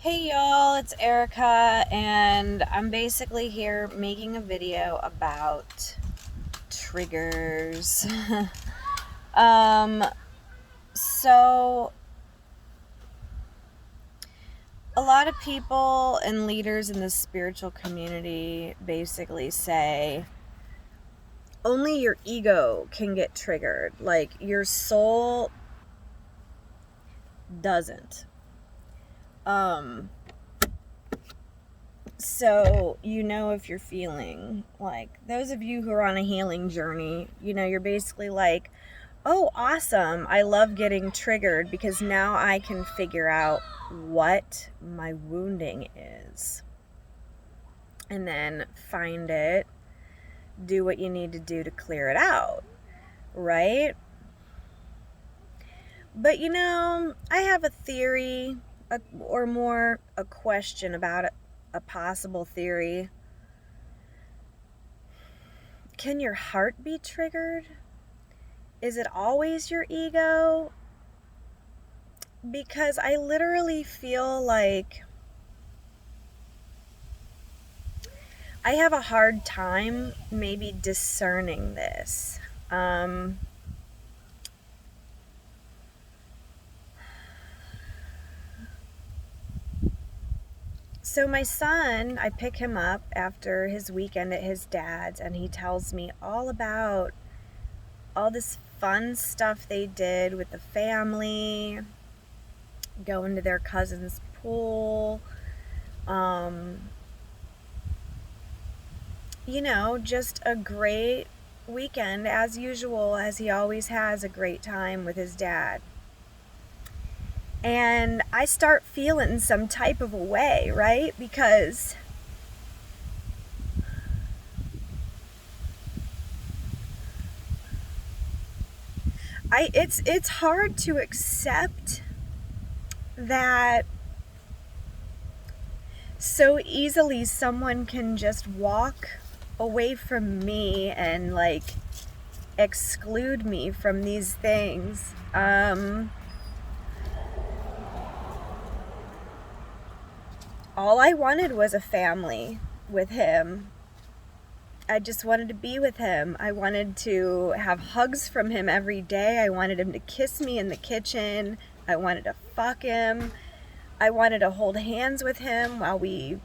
Hey y'all, it's Erica, and I'm basically here making a video about triggers. um, so a lot of people and leaders in the spiritual community basically say only your ego can get triggered, like your soul doesn't. So, if you're feeling like those of you who are on a healing journey, you're basically like, oh, awesome. I love getting triggered because now I can figure out what my wounding is. And then find it, do what you need to do to clear it out, right? But I have a theory, or more a question about a possible theory. Can your heart be triggered? Is it always your ego? Because I literally feel like I have a hard time maybe discerning this. So my son, I pick him up after his weekend at his dad's, and he tells me all about all this fun stuff they did with the family, going to their cousin's pool, just a great weekend as usual, as he always has a great time with his dad. And I start feeling some type of a way, right? Because it's hard to accept that so easily someone can just walk away from me and like exclude me from these things. All I wanted was a family with him. I just wanted to be with him. I wanted to have hugs from him every day. I wanted him to kiss me in the kitchen. I wanted to fuck him. I wanted to hold hands with him while we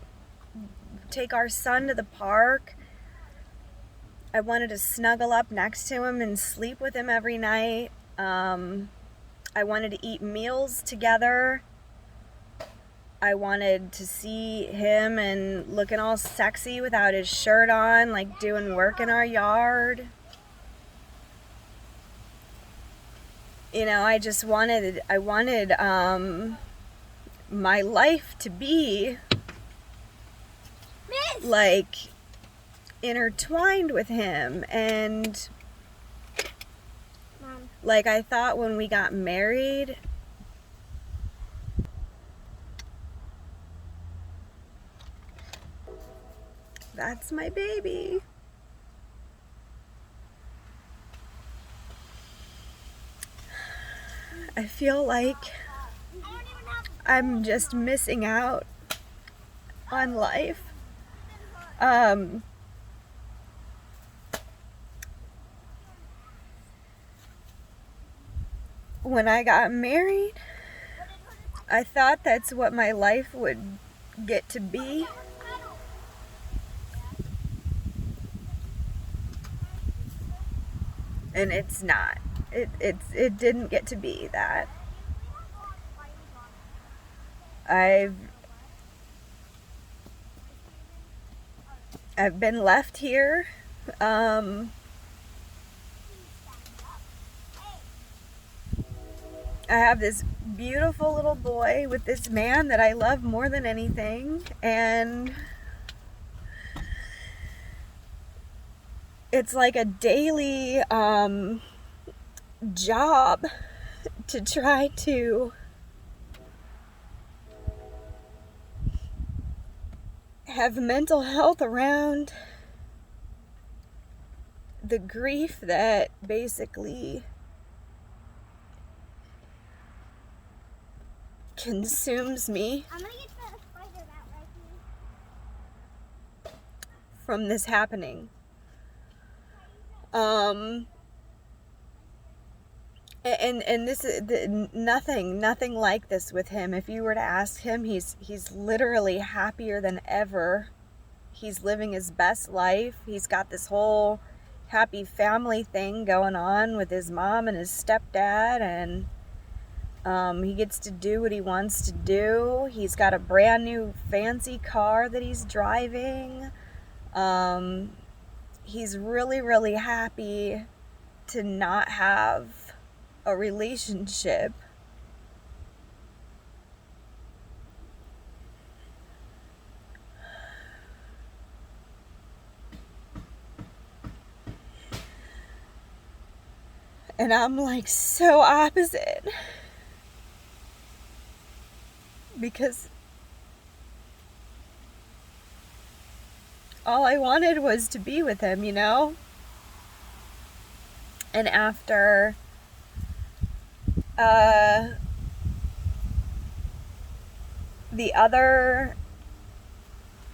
take our son to the park. I wanted to snuggle up next to him and sleep with him every night. I wanted to eat meals together. I wanted to see him and looking all sexy without his shirt on, like doing work in our yard. I wanted my life to be like intertwined with him. And like I thought when we got married, that's my baby. I feel like I'm just missing out on life. When I got married, I thought that's what my life would get to be. And it's not. It didn't get to be that. I've been left here. I have this beautiful little boy with this man that I love more than anything, and it's like a daily job to try to have mental health around the grief that basically consumes me. from this happening. And this is nothing like this with him. If you were to ask him, he's literally happier than ever. He's living his best life. He's got this whole happy family thing going on with his mom and his stepdad, and he gets to do what he wants to do. He's got a brand new fancy car that he's driving. He's really, really happy to not have a relationship. And I'm like so opposite. Because all I wanted was to be with him, you know? And after the other,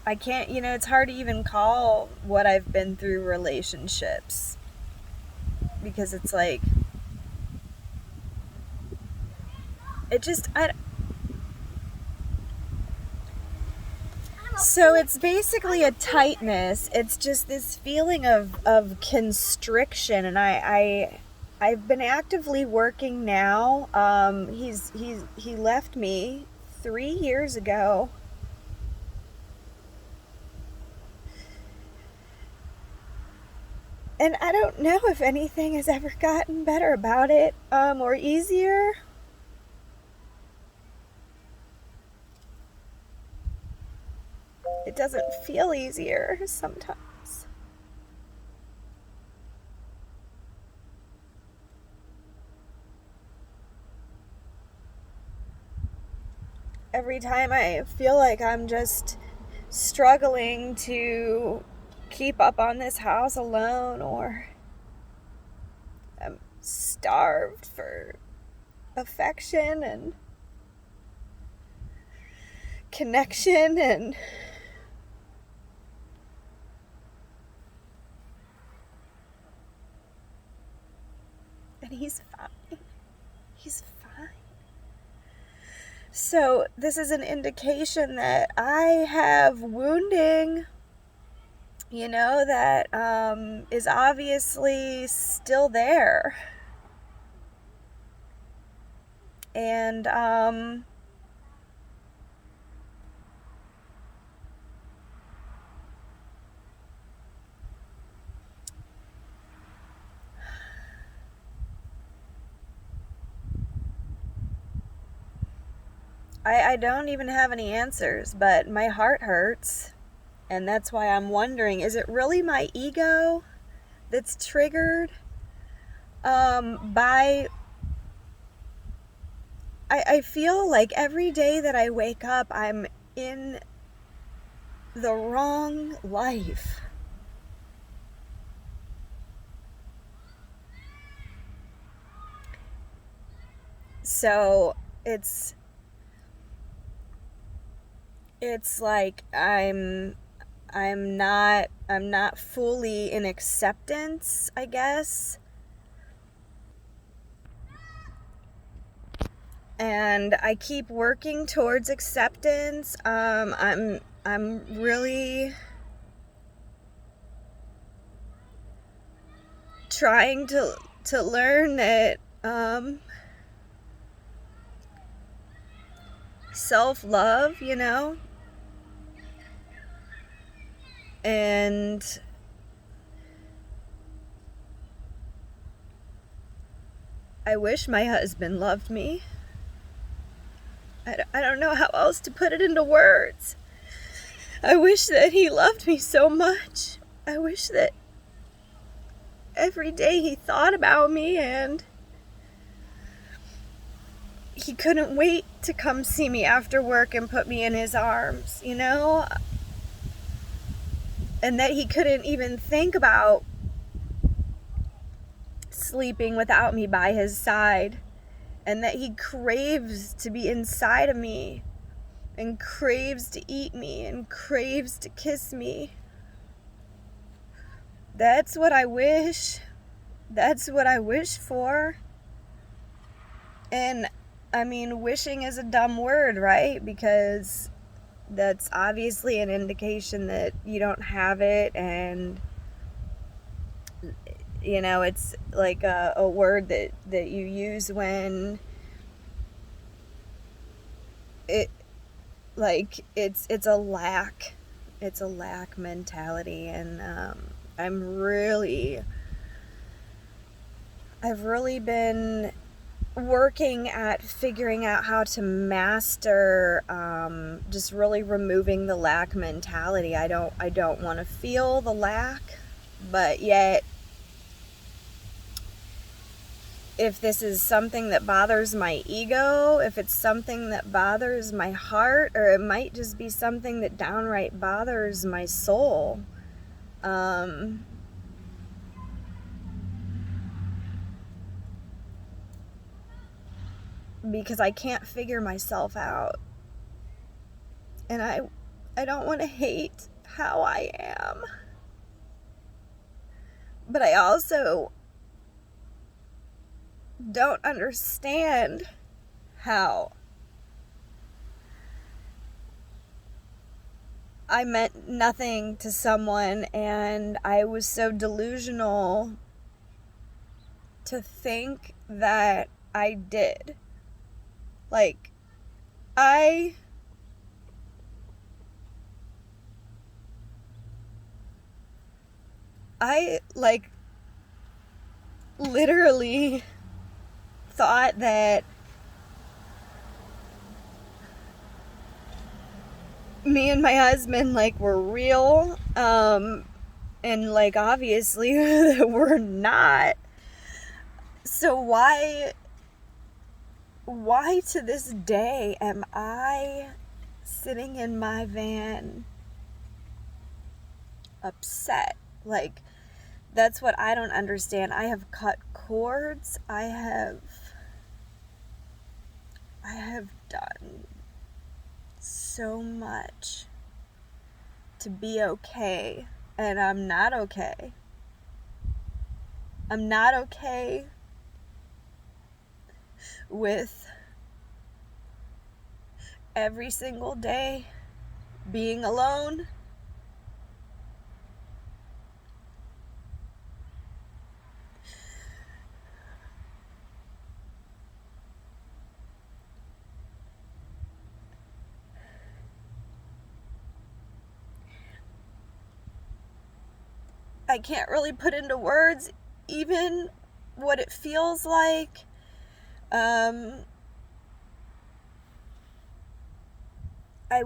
I can't, it's hard to even call what I've been through relationships, because it's like, so it's basically a tightness. It's just this feeling of constriction, and I've been actively working now. He left me 3 years ago. And I don't know if anything has ever gotten better about it, or easier. It doesn't feel easier sometimes. Every time I feel like I'm just struggling to keep up on this house alone, or I'm starved for affection and connection, and he's fine. He's fine. So this is an indication that I have wounding, that is obviously still there. And I don't even have any answers, but my heart hurts. And that's why I'm wondering, is it really my ego that's triggered by... I feel like every day that I wake up, I'm in the wrong life. So it's like I'm not fully in acceptance, I guess. And I keep working towards acceptance. I'm really trying to learn that self-love, and I wish my husband loved me. I don't know how else to put it into words. I wish that he loved me so much. I wish that every day he thought about me, and he couldn't wait to come see me after work and put me in his arms, and that he couldn't even think about sleeping without me by his side, and that he craves to be inside of me, and craves to eat me, and craves to kiss me. That's what I wish. That's what I wish for. And I mean, wishing is a dumb word, right? Because that's obviously an indication that you don't have it, and it's like a word that you use when it like it's a lack. It's a lack mentality. And I've really been working at figuring out how to master just really removing the lack mentality. I don't want to feel the lack, but yet if this is something that bothers my ego, if it's something that bothers my heart, or it might just be something that downright bothers my soul, because I can't figure myself out. And I don't want to hate how I am. But I also don't understand how I meant nothing to someone, and I was so delusional to think that I did. Like, I like literally thought that me and my husband like were real, and like obviously we're not. So why to this day am I sitting in my van upset? Like, that's what I don't understand. I have cut cords. I have done so much to be okay, and I'm not okay. I'm not okay with every single day being alone. I can't really put into words even what it feels like. Um, I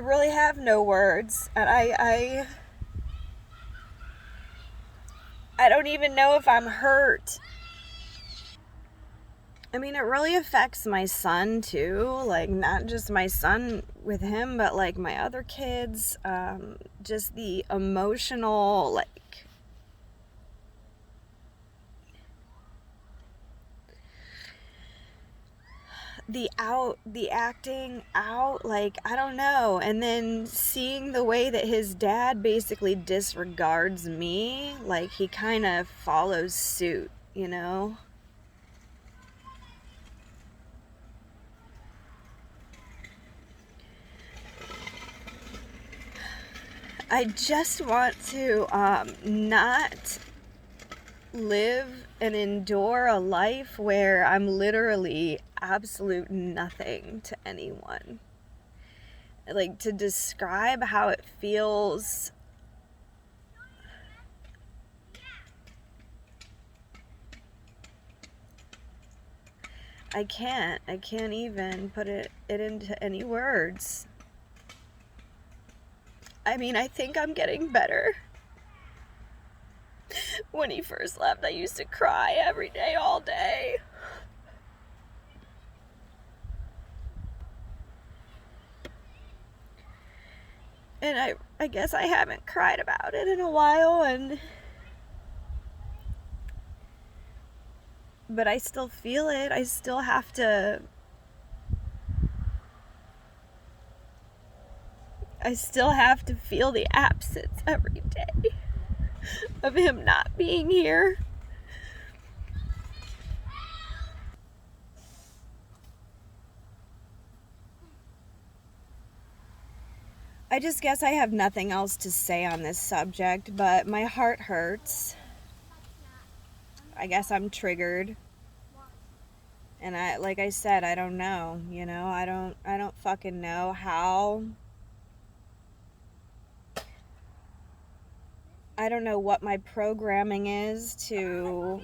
really have no words, and I don't even know if I'm hurt. I mean, it really affects my son too. Like, not just my son with him, but like my other kids. Just the emotional, like, the acting out, like, I don't know. And then seeing the way that his dad basically disregards me, like, he kind of follows suit, you know? I just want to not live and endure a life where I'm literally absolute nothing to anyone. Like, to describe how it feels, I can't even put it into any words. I mean, I think I'm getting better. When he first left, I used to cry every day, all day. And I guess I haven't cried about it in a while, but I still feel it. I still have to feel the absence every day of him not being here. I just guess I have nothing else to say on this subject, but my heart hurts. I guess I'm triggered. And like I said, I don't know, I don't fucking know how. I don't know what my programming is to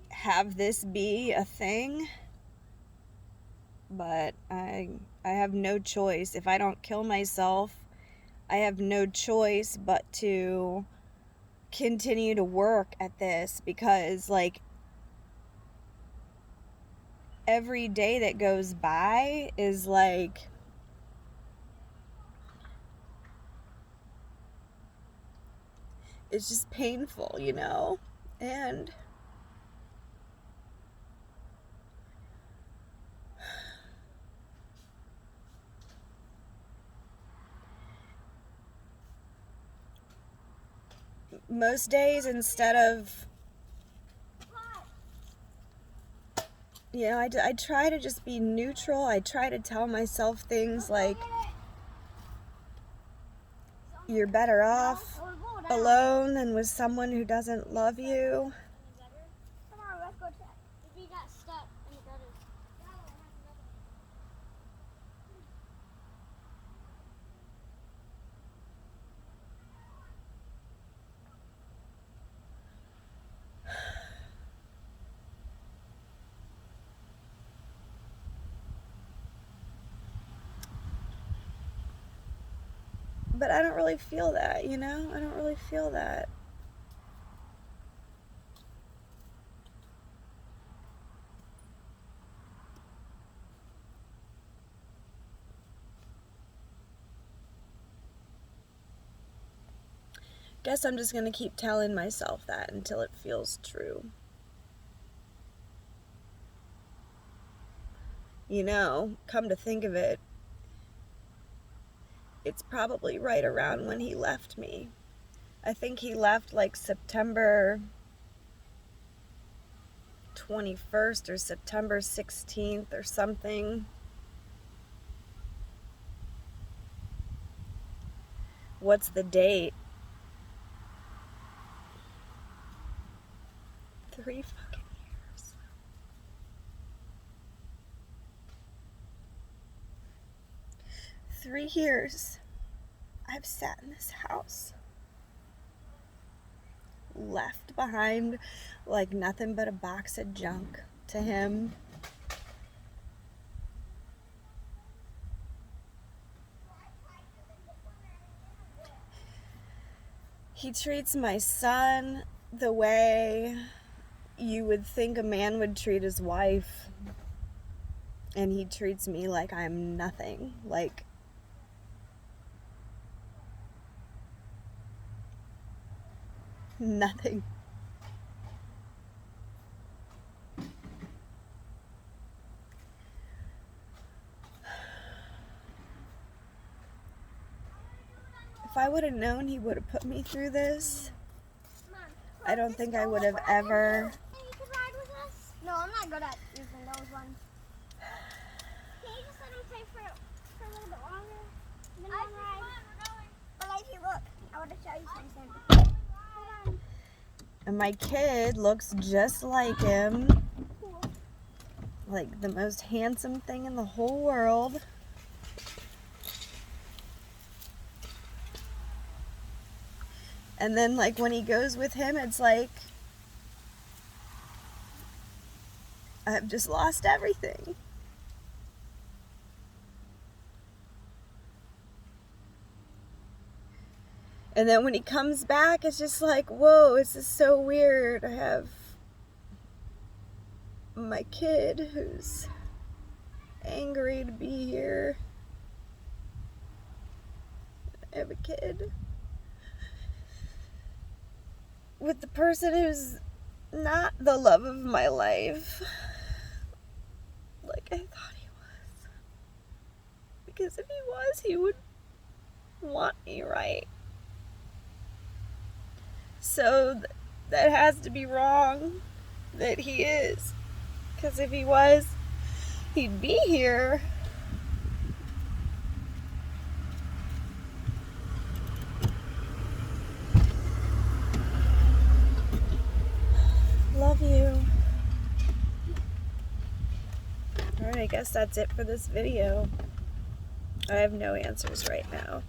have this be a thing. But I have no choice. If I don't kill myself, I have no choice but to continue to work at this, because like every day that goes by is like it's just painful, and most days, instead of, I try to just be neutral. I try to tell myself things like, you're better off alone than with someone who doesn't love you. But I don't really feel that, I don't really feel that. Guess I'm just going to keep telling myself that until it feels true. Come to think of it, it's probably right around when he left me. I think he left like September 21st or September 16th or something. What's the date? 3 fucking years. 3 years I've sat in this house, left behind like nothing but a box of junk to him. He treats my son the way you would think a man would treat his wife, and he treats me like I'm nothing, like nothing. If I would have known he would have put me through this, I don't think I would have ever. You could ride with us? No, I'm not good at using those ones. Can you just let him stay for a little bit longer? Then one ride. We're going. But Lacey, look, I want to show you something. Hold on. And my kid looks just like him. Cool. Like the most handsome thing in the whole world. And then like when he goes with him, it's like I've just lost everything. And then when he comes back, it's just like, whoa, this is so weird. I have my kid who's angry to be here. I have a kid with the person who's not the love of my life, like I thought he was. Because if he was, he would want me, right? So that has to be wrong that he is. Because if he was, he'd be here. Love you. Alright, I guess that's it for this video. I have no answers right now.